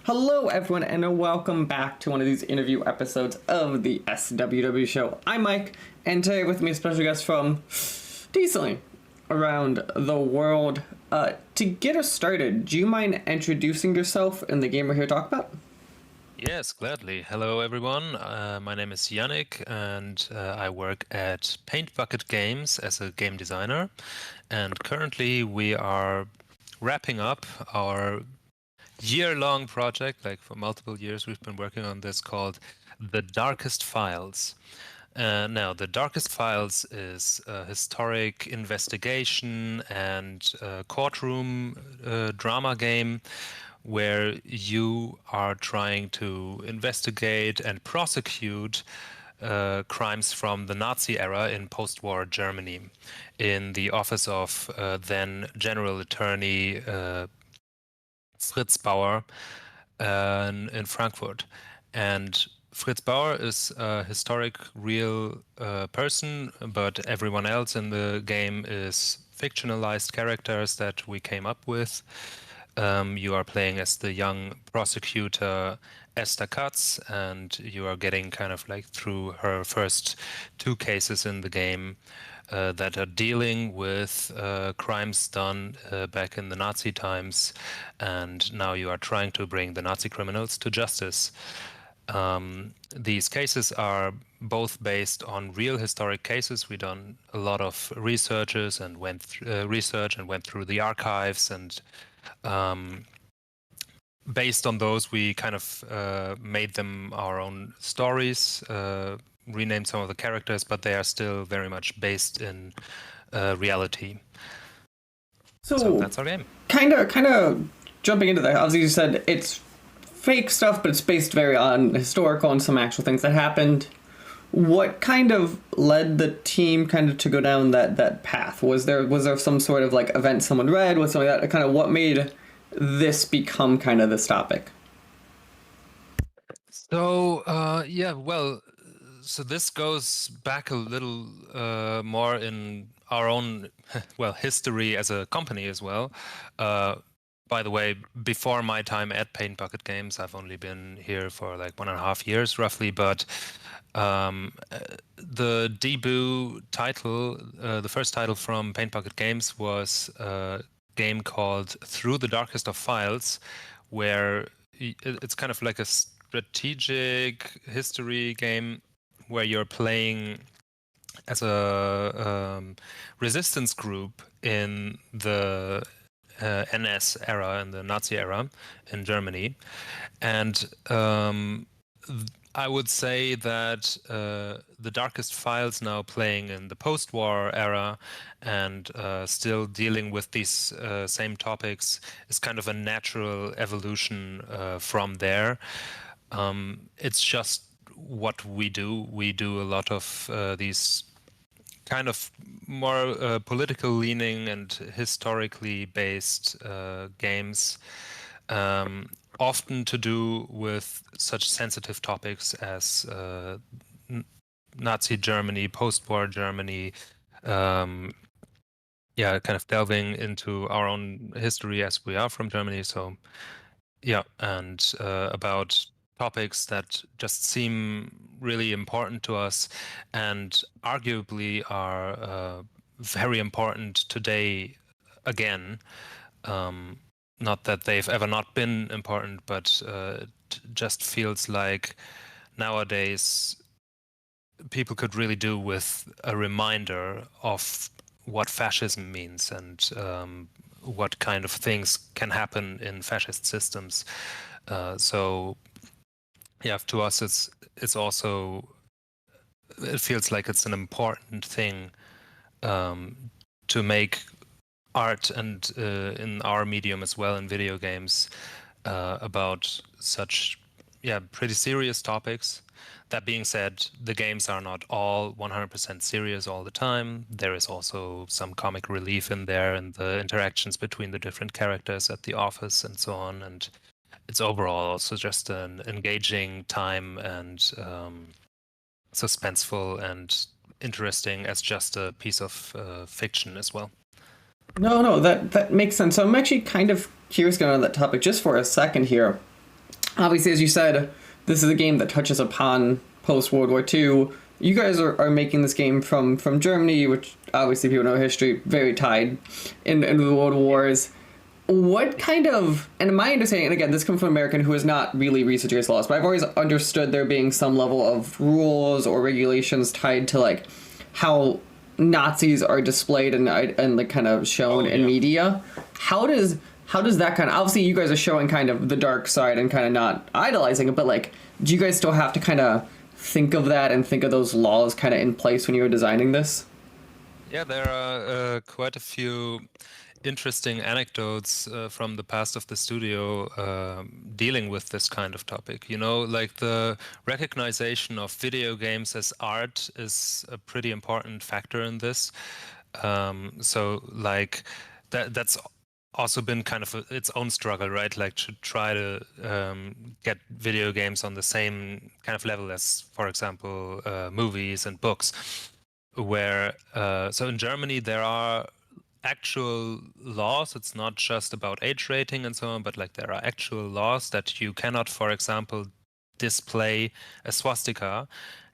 Hello, everyone, and welcome back to one of these interview episodes of the SWW show. I'm Mike, and today with me a special guest from decently around the world. To get us started, do you mind introducing yourself and the game we're here to talk about? Yes, gladly. Hello, everyone. My name is Yannick, and I work at Paint Bucket Games as a game designer. And currently, we are wrapping up our year-long project. Like for multiple years, we've been working on this called The Darkest Files. Now, The Darkest Files is a historic investigation and courtroom drama game where you are trying to investigate and prosecute crimes from the Nazi era in post-war Germany in the office of then General Attorney Fritz Bauer in Frankfurt. And Fritz Bauer is a historic, real person, but everyone else in the game is fictionalized characters that we came up with. You are playing as the young prosecutor Esther Katz, and you are getting kind of like through her first two cases in the game that are dealing with crimes done back in the Nazi times, and now you are trying to bring the Nazi criminals to justice. These cases are both based on real historic cases. We've done a lot of research and went through the archives, and based on those, we kind of made them our own stories, renamed some of the characters, but they are still very much based in reality. So that's our game. Kind of jumping into that. Obviously, you said it's fake stuff, but it's based very on historical and some actual things that happened. What kind of led the team kind of to go down that path? Was there some sort of like event someone read? Was something that kind of what made this become kind of this topic? So so this goes back a little more in our own history as a company as well. By the way, before my time at Paint Bucket Games, I've only been here for like 1.5 years roughly, but the debut title, the first title from Paint Bucket Games was a game called Through the Darkest of Files, where it's kind of like a strategic history game where you're playing as a resistance group in the NS era, in the Nazi era in Germany. And I would say that the Darkest Files, now playing in the post-war era and still dealing with these same topics, is kind of a natural evolution from there. It's just what we do. We do a lot of these kind of more political leaning and historically based games, often to do with such sensitive topics as Nazi Germany, post-war Germany, kind of delving into our own history as we are from Germany. So and about topics that just seem really important to us and arguably are very important today again. Not that they've ever not been important, but it just feels like nowadays people could really do with a reminder of what fascism means and what kind of things can happen in fascist systems. To us, it's also, it feels like it's an important thing to make art and in our medium as well, in video games, about such pretty serious topics. That being said, the games are not all 100% serious all the time. There is also some comic relief in there and the interactions between the different characters at the office and so on. And it's overall also just an engaging time and suspenseful and interesting as just a piece of fiction as well. No, that makes sense. So I'm actually kind of curious going on that topic just for a second here. Obviously, as you said, this is a game that touches upon post World War II. You guys are making this game from Germany, which obviously people know history, very tied in the World Wars. What kind of, and my understanding, and again, this comes from an American who is not really researching his laws, but I've always understood there being some level of rules or regulations tied to like how Nazis are displayed and like kind of shown in media. How does that kind of, obviously you guys are showing kind of the dark side and kind of not idolizing it, but like do you guys still have to kind of think of that and think of those laws kind of in place when you were designing this? Yeah, there are quite a few interesting anecdotes from the past of the studio dealing with this kind of topic. You know, like the recognition of video games as art is a pretty important factor in this. So, like, that's also been kind of its own struggle, right? Like to try to get video games on the same kind of level as, for example, movies and books. Where so in Germany there are actual laws. It's not just about age rating and so on, but like there are actual laws that you cannot, for example, display a swastika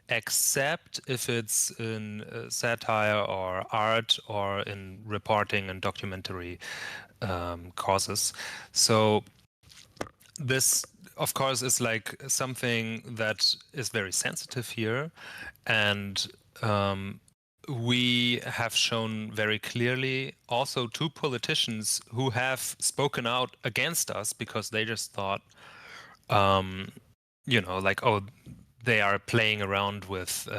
except if it's in satire or art or in reporting and documentary causes. So this, of course, is like something that is very sensitive here, and we have shown very clearly also to politicians who have spoken out against us because they just thought, like, oh, they are playing around with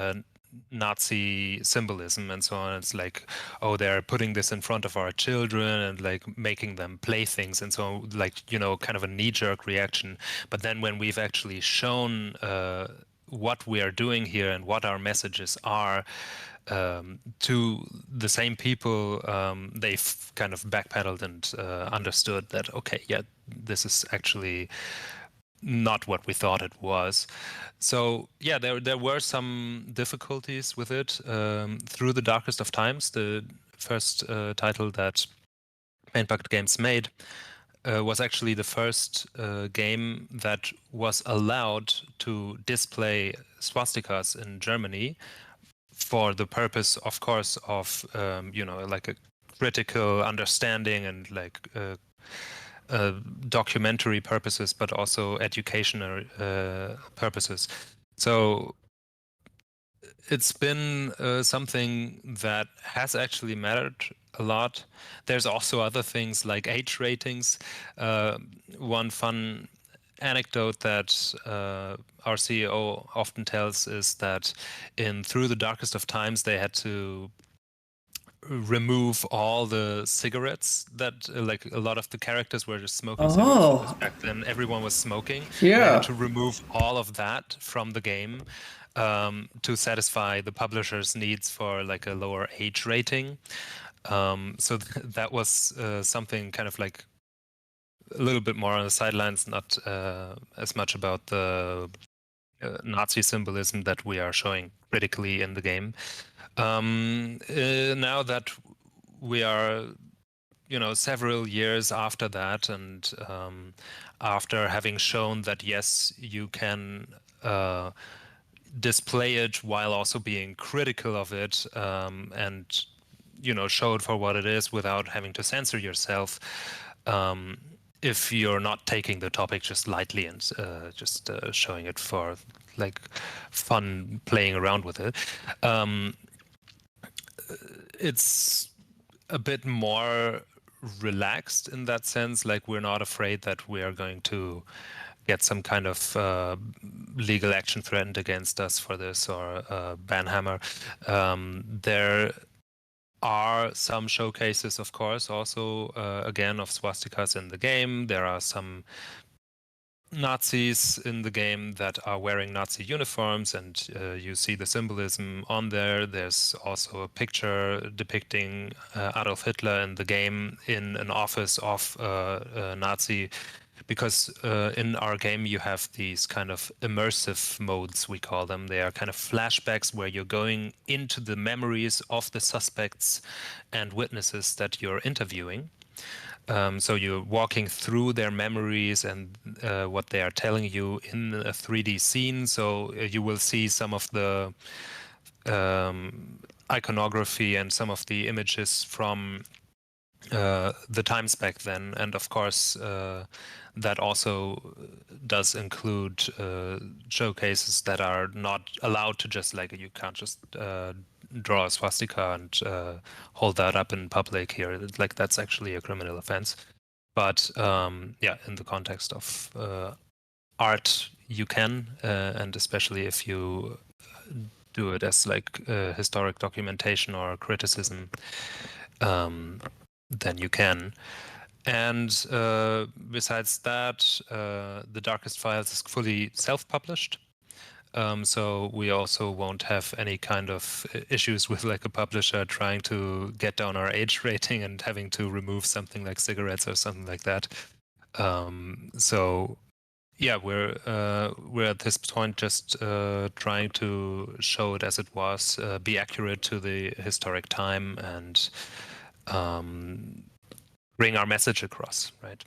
Nazi symbolism and so on. It's like, oh, they're putting this in front of our children and like making them play things and so on, like, kind of a knee-jerk reaction. But then when we've actually shown what we are doing here and what our messages are to the same people, they've kind of backpedaled and understood that, okay, yeah, this is actually not what we thought it was. So yeah, there were some difficulties with it. Through the Darkest of Times, the first title that Paint Bucket Games made, was actually the first game that was allowed to display swastikas in Germany for the purpose, of course, of like a critical understanding and like documentary purposes, but also educational purposes. So it's been something that has actually mattered a lot. There's also other things like age ratings. One fun anecdote that our CEO often tells is that in Through the Darkest of Times, they had to remove all the cigarettes that like a lot of the characters were just smoking cigarettes because Oh, back then everyone was smoking. They had yeah. to remove all of that from the game to satisfy the publisher's needs for like a lower age rating. So that was something kind of like a little bit more on the sidelines, not as much about the Nazi symbolism that we are showing critically in the game. Now that we are, several years after that, and after having shown that yes, you can display it while also being critical of it, and show it for what it is without having to censor yourself. If you're not taking the topic just lightly and just showing it for like fun, playing around with it, it's a bit more relaxed in that sense. Like we're not afraid that we are going to get some kind of legal action threatened against us for this or banhammer. There are some showcases, of course, also again of swastikas in the game. There are some Nazis in the game that are wearing Nazi uniforms, and you see the symbolism on there. There's also a picture depicting Adolf Hitler in the game in an office of a Nazi, because in our game you have these kind of immersive modes, we call them. They are kind of flashbacks where you're going into the memories of the suspects and witnesses that you're interviewing. So you're walking through their memories and what they are telling you in a 3D scene. So you will see some of the iconography and some of the images from the times back then. And of course, that also does include showcases that are not allowed to just like, you can't just draw a swastika and hold that up in public here. Like, that's actually a criminal offense. But yeah, in the context of art, you can, and especially if you do it as like historic documentation or criticism, then you can. And besides that, the Darkest Files is fully self-published. So we also won't have any kind of issues with like a publisher trying to get down our age rating and having to remove something like cigarettes or something like that. So yeah, we're at this point just trying to show it as it was, be accurate to the historic time, and bring our message across, right?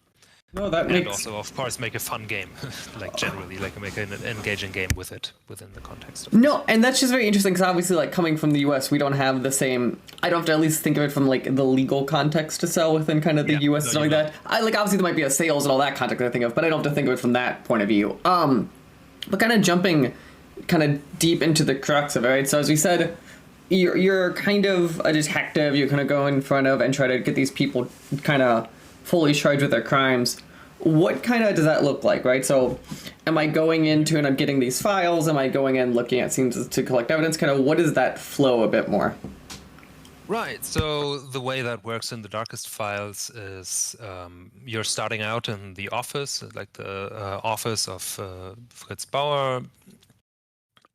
No, that And makes also, of course, make a fun game, like generally, like make an engaging game with it within the context of no, and that's just very interesting because obviously, like coming from the U.S., we don't have the same. I don't have to at least think of it from like the legal context to sell within kind of the Yeah, U.S. no, and stuff like you're that. I like obviously there might be a sales and all that context I think of, but I don't have to think of it from that point of view. But kind of jumping, kind of deep into the crux of it, right? So as we said, you're kind of a detective. You kind of go in front of and try to get these people kind of fully charged with their crimes. What kind of does that look like, right? So am I going into and I'm getting these files? Am I going in looking at scenes to collect evidence? Kind of what does that flow a bit more? Right. So the way that works in the Darkest Files is you're starting out in the office, like the office of Fritz Bauer,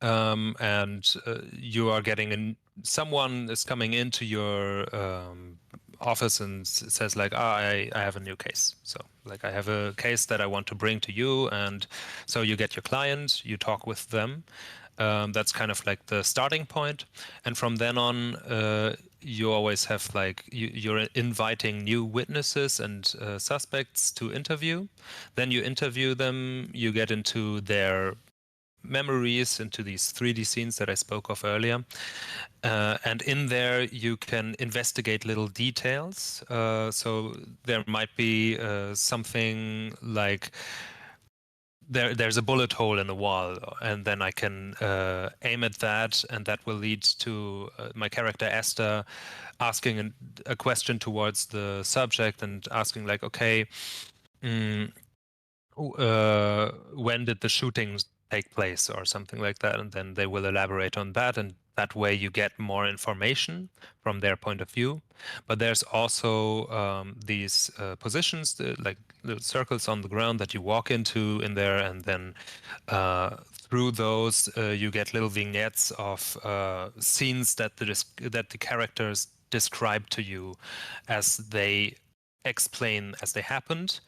and you are getting in. Someone is coming into your office and says like, I have a new case. So like, I have a case that I want to bring to you. And so you get your client, you talk with them. That's kind of like the starting point. And from then on, you always have like, you're inviting new witnesses and suspects to interview. Then you interview them, you get into their memories, into these 3D scenes that I spoke of earlier. And in there, you can investigate little details. So there might be something like there's a bullet hole in the wall, and then I can aim at that, and that will lead to my character Esther asking a question towards the subject and asking like, okay, when did the shootings take place or something like that, and then they will elaborate on that, and that way you get more information from their point of view. But there's also these positions, like little circles on the ground that you walk into in there, and then through those you get little vignettes of scenes that the characters describe to you as they explain as they happened.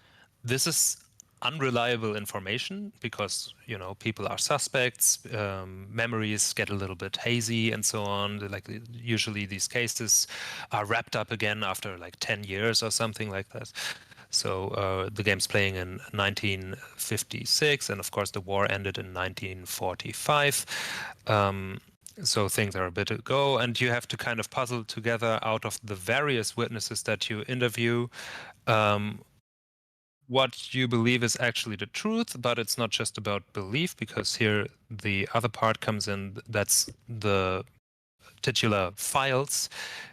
This is unreliable information because people are suspects, memories get a little bit hazy and so on. Like usually these cases are wrapped up again after like 10 years or something like that. So the game's playing in 1956, and of course the war ended in 1945. So things are a bit ago, and you have to kind of puzzle together out of the various witnesses that you interview what you believe is actually the truth. But it's not just about belief, because here the other part comes in, that's the titular files.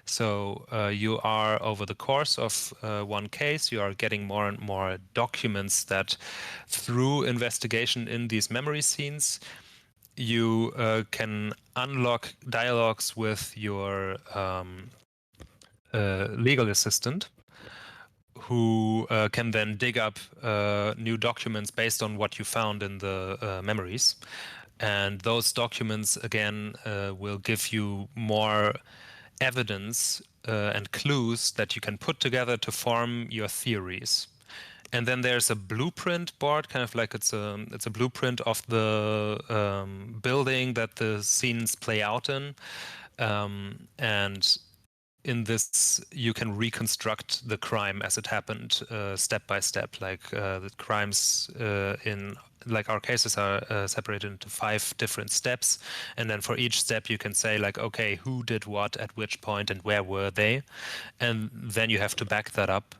So you are, over the course of one case, you are getting more and more documents that through investigation in these memory scenes, you can unlock dialogues with your legal assistant, who can then dig up new documents based on what you found in the memories. And those documents, again, will give you more evidence and clues that you can put together to form your theories. And then there's a blueprint board, kind of like it's a blueprint of the building that the scenes play out in. And in this, you can reconstruct the crime as it happened, step by step. Like the crimes in like our cases are separated into 5 different steps, and then for each step you can say like, okay, who did what at which point and where were they, and then you have to back that up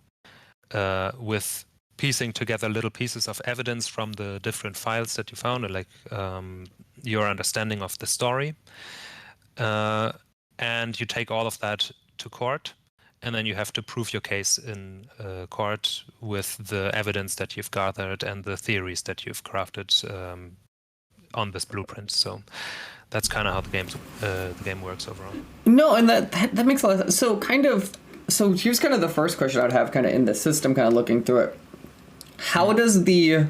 with piecing together little pieces of evidence from the different files that you found, or like your understanding of the story. And you take all of that to court, and then you have to prove your case in court with the evidence that you've gathered and the theories that you've crafted on this blueprint. So that's kind of how the game works overall. No, and that makes a lot of sense. So here's kind of the first question I'd have kind of in the system, kind of looking through it. How does the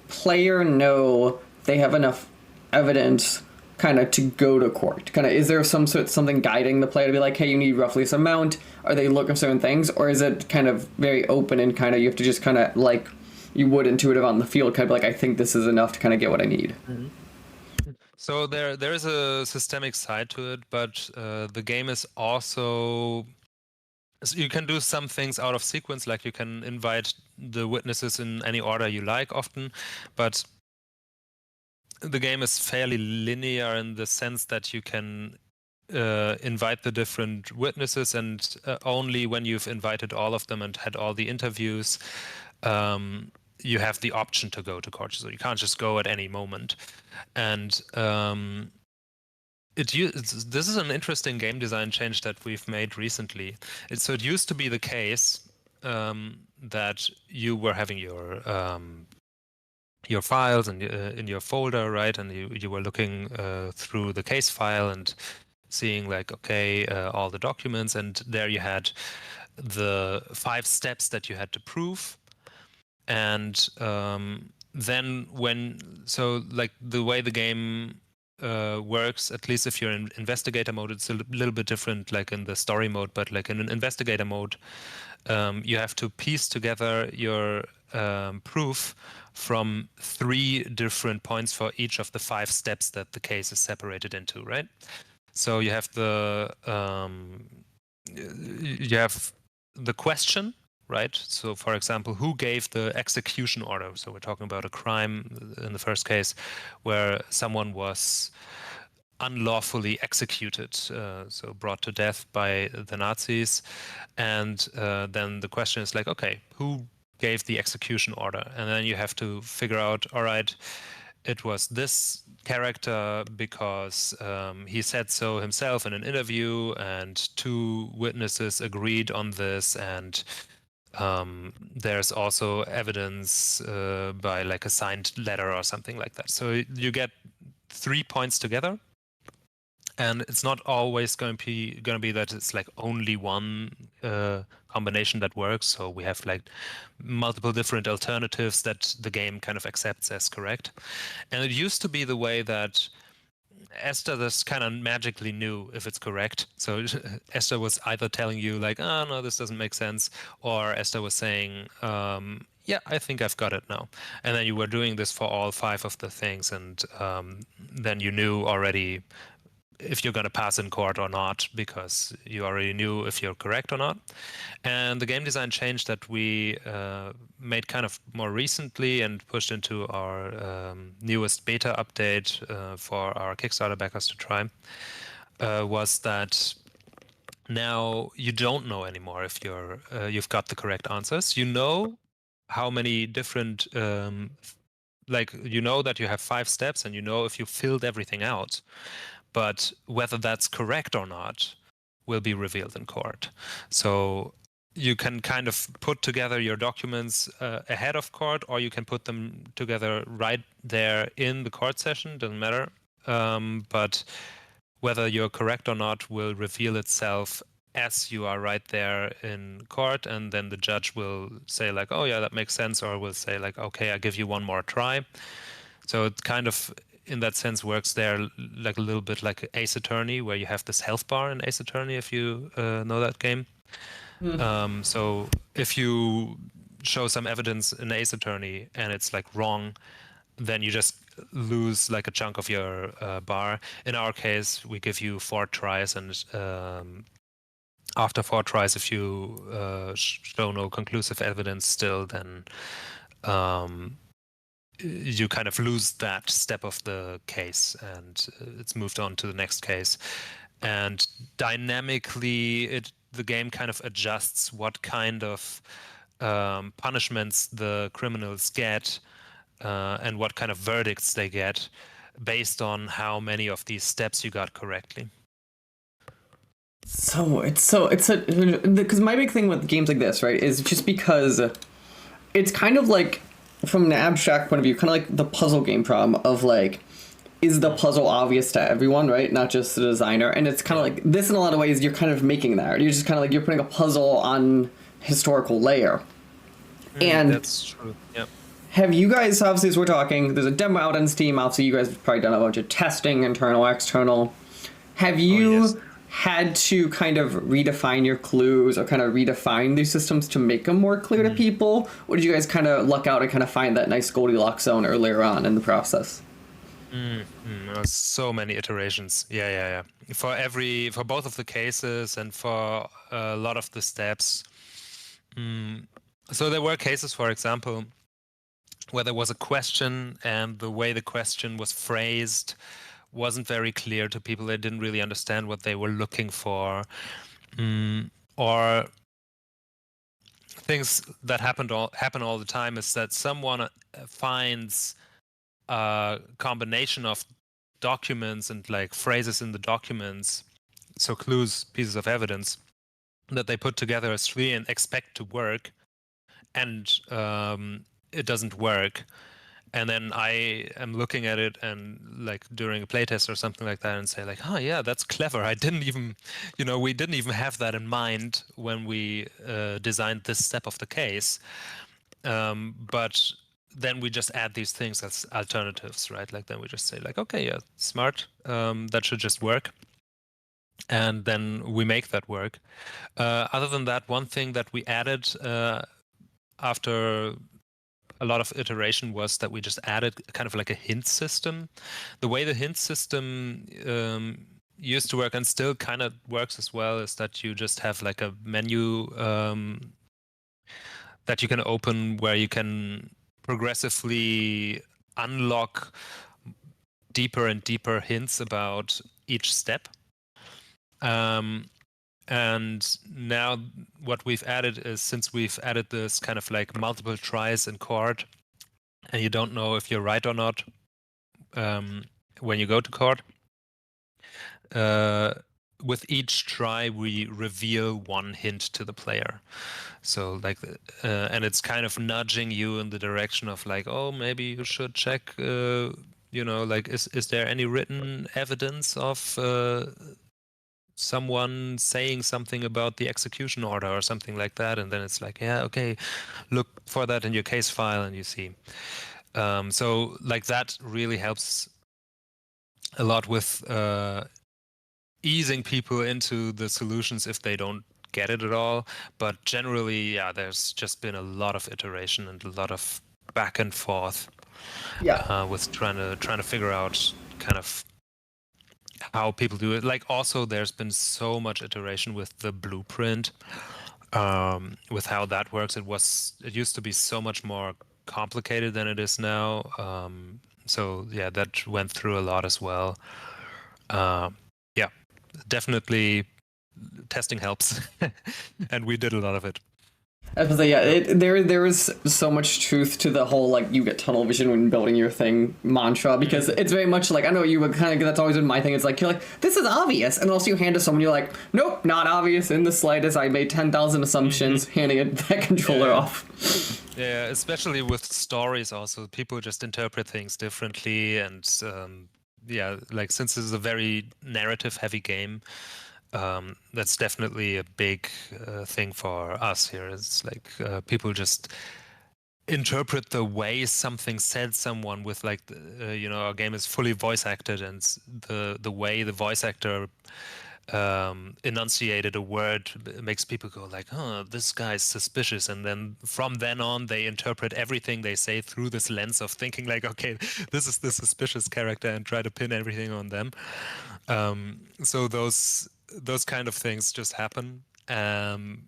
player know they have enough evidence kind of to go to court? Kind of, is there something guiding the player to be like, hey, you need roughly this amount? Are they looking for certain things? Or is it kind of very open and kind of you have to just kind of like you would intuitive on the field, kind of like, I think this is enough to kind of get what I need? Mm-hmm. So there is a systemic side to it, but the game is also, you can do some things out of sequence, like you can invite the witnesses in any order you like often, but the game is fairly linear in the sense that you can invite the different witnesses, and only when you've invited all of them and had all the interviews, you have the option to go to court. So you can't just go at any moment. And this is an interesting game design change that we've made recently. So it used to be the case that you were having your files and in your folder, right? And you were looking through the case file and seeing like, okay, all the documents, and there you had the 5 steps that you had to prove. And then so like the way the game works, at least if you're in investigator mode, it's a little bit different like in the story mode, but like in an investigator mode, you have to piece together your proof from 3 different points for each of the 5 steps that the case is separated into, right? So you have the question, right? So for example, who gave the execution order? So we're talking about a crime in the first case where someone was unlawfully executed, so brought to death by the Nazis. And then the question is like, okay, who gave the execution order? And then you have to figure out, all right, it was this character because he said so himself in an interview, and 2 witnesses agreed on this, and there's also evidence by like a signed letter or something like that. So you get 3 points together, and it's not always going to be that it's like only one combination that works. So we have like multiple different alternatives that the game kind of accepts as correct. And it used to be the way that Esther just kind of magically knew if it's correct. So Esther was either telling you like, oh no, this doesn't make sense, or Esther was saying, yeah, I think I've got it now. And then you were doing this for all 5 of the things, and then you knew already if you're going to pass in court or not, because you already knew if you're correct or not. And the game design change that we made kind of more recently and pushed into our newest beta update for our Kickstarter backers to try was that now you don't know anymore if you've got the correct answers. You know how many different like you know that you have 5 steps, and you know if you filled everything out. But whether that's correct or not will be revealed in court. So you can kind of put together your documents ahead of court, or you can put them together right there in the court session, doesn't matter. But whether you're correct or not will reveal itself as you are right there in court, and then the judge will say like, oh yeah, that makes sense, or will say like, okay, I give you one more try. So it kind of, in that sense, works there like a little bit like Ace Attorney, where you have this health bar in Ace Attorney, if you know that game. So if you show some evidence in Ace Attorney and it's like wrong, then you just lose like a chunk of your bar. In our case, we give you 4 tries, and after 4 tries, if you show no conclusive evidence still, then you kind of lose that step of the case, and it's moved on to the next case. And dynamically, the game kind of adjusts what kind of punishments the criminals get and what kind of verdicts they get based on how many of these steps you got correctly. Because my big thing with games like this, right, is just because it's kind of like, from an abstract point of view, kind of like the puzzle game problem of like, is the puzzle obvious to everyone, right? Not just the designer. And it's kind of like this in a lot of ways. You're kind of making that. You're just kind of like you're putting a puzzle on historical layer. And that's true. Yeah. Have you guys, obviously, as we're talking, there's a demo out on Steam. Obviously, you guys have probably done a bunch of testing, internal, external. Have you had to kind of redefine your clues or kind of redefine these systems to make them more clear to people? Or did you guys kind of luck out and kind of find that nice Goldilocks zone earlier on in the process? So many iterations. Yeah. For both of the cases and for a lot of the steps. So there were cases, for example, where there was a question and the way the question was phrased wasn't very clear to people. They didn't really understand what they were looking for. Or things that happen all the time is that someone finds a combination of documents and like phrases in the documents, so clues, pieces of evidence that they put together as 3 and expect to work, and it doesn't work. And then I am looking at it and like during a playtest or something like that and say like, oh yeah, that's clever. I didn't even, we didn't even have that in mind when we designed this step of the case. But then we just add these things as alternatives, right? Like then we just say like, okay, yeah, smart. That should just work. And then we make that work. Other than that, one thing that we added after a lot of iteration was that we just added kind of like a hint system. The way the hint system used to work and still kind of works as well is that you just have like a menu that you can open where you can progressively unlock deeper and deeper hints about each step. And now what we've added is, since we've added this kind of like multiple tries in court, and you don't know if you're right or not when you go to court, with each try we reveal one hint to the player. So like, and it's kind of nudging you in the direction of like, oh, maybe you should check, like, is there any written evidence of someone saying something about the execution order or something like that? And then it's like, yeah, okay, look for that in your case file and you see. So like that really helps a lot with easing people into the solutions if they don't get it at all. But generally, yeah, there's just been a lot of iteration and a lot of back and forth with trying to figure out kind of how people do it. Like also there's been so much iteration with the blueprint, with how that works. It used to be so much more complicated than it is now. So yeah, that went through a lot as well. Yeah, definitely testing helps. And we did a lot of it. I was like, yeah, there is so much truth to the whole like you get tunnel vision when building your thing mantra, because it's very much like, I know you would kind of, that's always been my thing. It's like you're like, this is obvious, and also you hand to someone, you're like, nope, not obvious in the slightest. I made 10,000 assumptions, handing that controller off. Yeah, especially with stories. Also, people just interpret things differently, and yeah, like since this is a very narrative-heavy game. That's definitely a big thing for us here. It's like people just interpret the way something said someone with like, our game is fully voice acted, and the way the voice actor enunciated a word makes people go like, oh, this guy's suspicious. And then from then on, they interpret everything they say through this lens of thinking like, okay, this is the suspicious character, and try to pin everything on them. So those kind of things just happen. and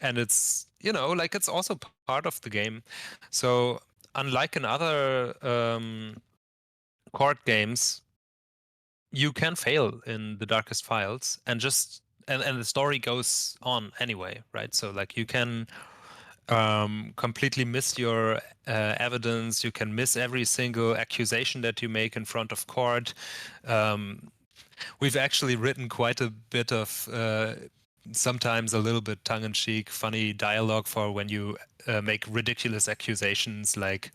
it's like it's also part of the game. So unlike in other court games, you can fail in the darkest files and just and the story goes on anyway, right? So like you can completely miss your evidence. You can miss every single accusation that you make in front of court. We've actually written quite a bit of sometimes a little bit tongue-in-cheek, funny dialogue for when you make ridiculous accusations, like,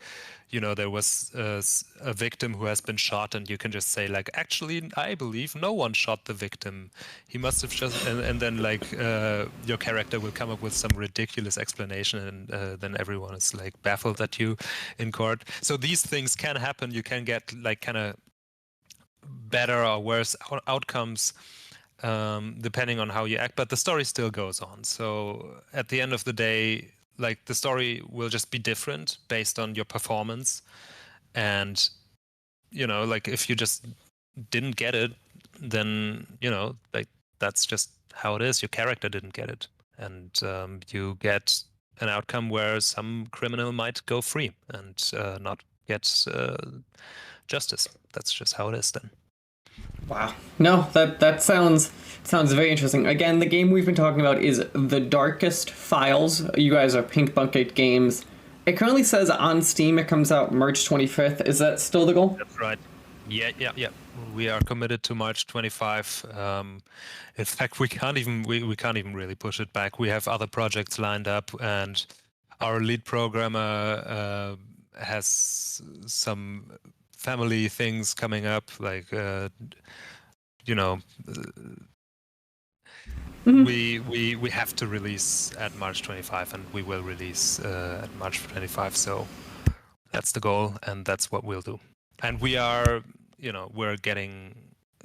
there was a victim who has been shot, and you can just say, like, actually, I believe no one shot the victim. He must have just, and then like your character will come up with some ridiculous explanation, and then everyone is like baffled at you in court. So these things can happen. You can get like kind of better or worse outcomes depending on how you act, but the story still goes on. So at the end of the day, like the story will just be different based on your performance. And like if you just didn't get it, then like that's just how it is. Your character didn't get it, and you get an outcome where some criminal might go free and not get justice. That's just how it is then. Wow. No, that sounds very interesting. Again, the game we've been talking about is The Darkest Files. You guys are Pink Bucket Games. It currently says on Steam it comes out March 25th. Is that still the goal? That's right. Yeah. We are committed to March 25. In fact, we can't even really push it back. We have other projects lined up, and our lead programmer has some family things coming up, like we have to release at March 25, and we will release at March 25. So that's the goal, and that's what we'll do. And we are, we're getting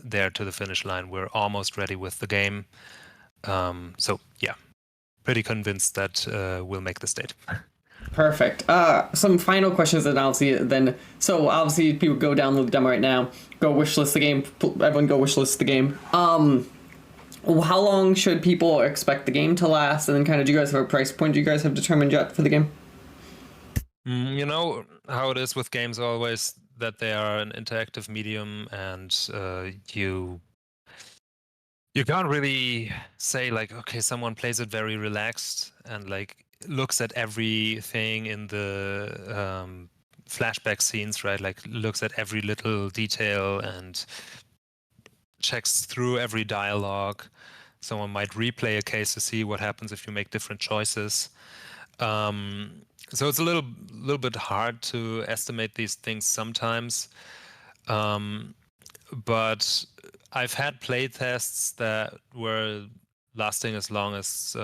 there to the finish line. We're almost ready with the game. So yeah, pretty convinced that we'll make this date. Perfect. Some final questions, and obviously then. So obviously, people go download the demo right now. Go wishlist the game. Everyone go wishlist the game. How long should people expect the game to last? And then, kind of, do you guys have a price point you guys have determined yet for the game? You know how it is with games always, that they are an interactive medium, and you can't really say like, okay, someone plays it very relaxed and like looks at everything in the flashback scenes, right? Like looks at every little detail and checks through every dialogue. Someone might replay a case to see what happens if you make different choices. So it's a little bit hard to estimate these things sometimes. But I've had play tests that were lasting as long as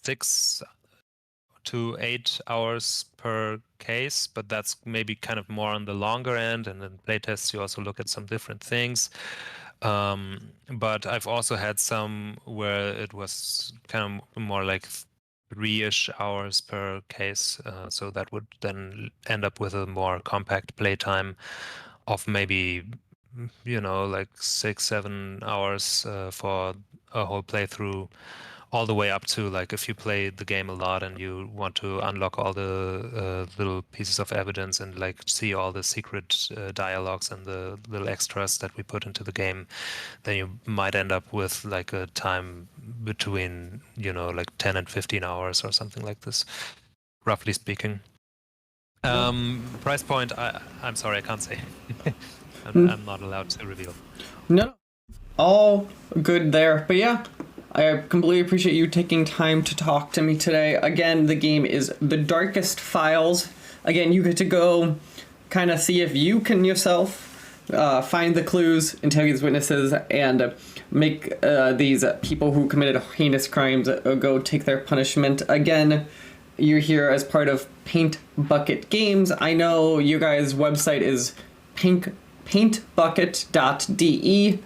6 to 8 hours per case, but that's maybe kind of more on the longer end. And in playtests, you also look at some different things. But I've also had some where it was kind of more like 3-ish hours per case. So that would then end up with a more compact playtime of maybe, like 6-7 hours for a whole playthrough, all the way up to like if you play the game a lot and you want to unlock all the little pieces of evidence and like see all the secret dialogues and the little extras that we put into the game, then you might end up with like a time between like 10 and 15 hours or something like this, roughly speaking. Price point, I'm sorry, I can't say. I'm not allowed to reveal. No, all good there. But yeah, I completely appreciate you taking time to talk to me today. Again, the game is The Darkest Files. Again, you get to go kind of see if you can yourself find the clues, interrogate these witnesses, and make these people who committed heinous crimes go take their punishment. Again, you're here as part of Paint Bucket Games. I know you guys' website is paintbucket.de.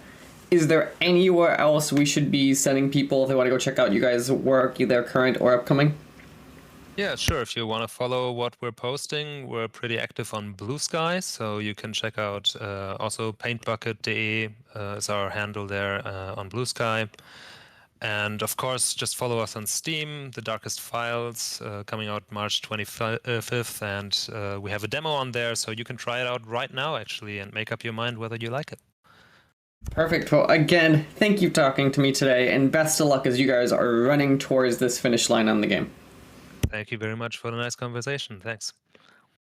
Is there anywhere else we should be sending people if they want to go check out you guys' work, either current or upcoming? Yeah, sure. If you want to follow what we're posting, we're pretty active on Blue Sky, so you can check out also paintbucket.de is our handle there on Blue Sky. And of course, just follow us on Steam, The Darkest Files, coming out March 25th. And we have a demo on there, so you can try it out right now, actually, and make up your mind whether you like it. Perfect. Well, again, thank you for talking to me today, and best of luck as you guys are running towards this finish line on the game. Thank you very much for the nice conversation. Thanks.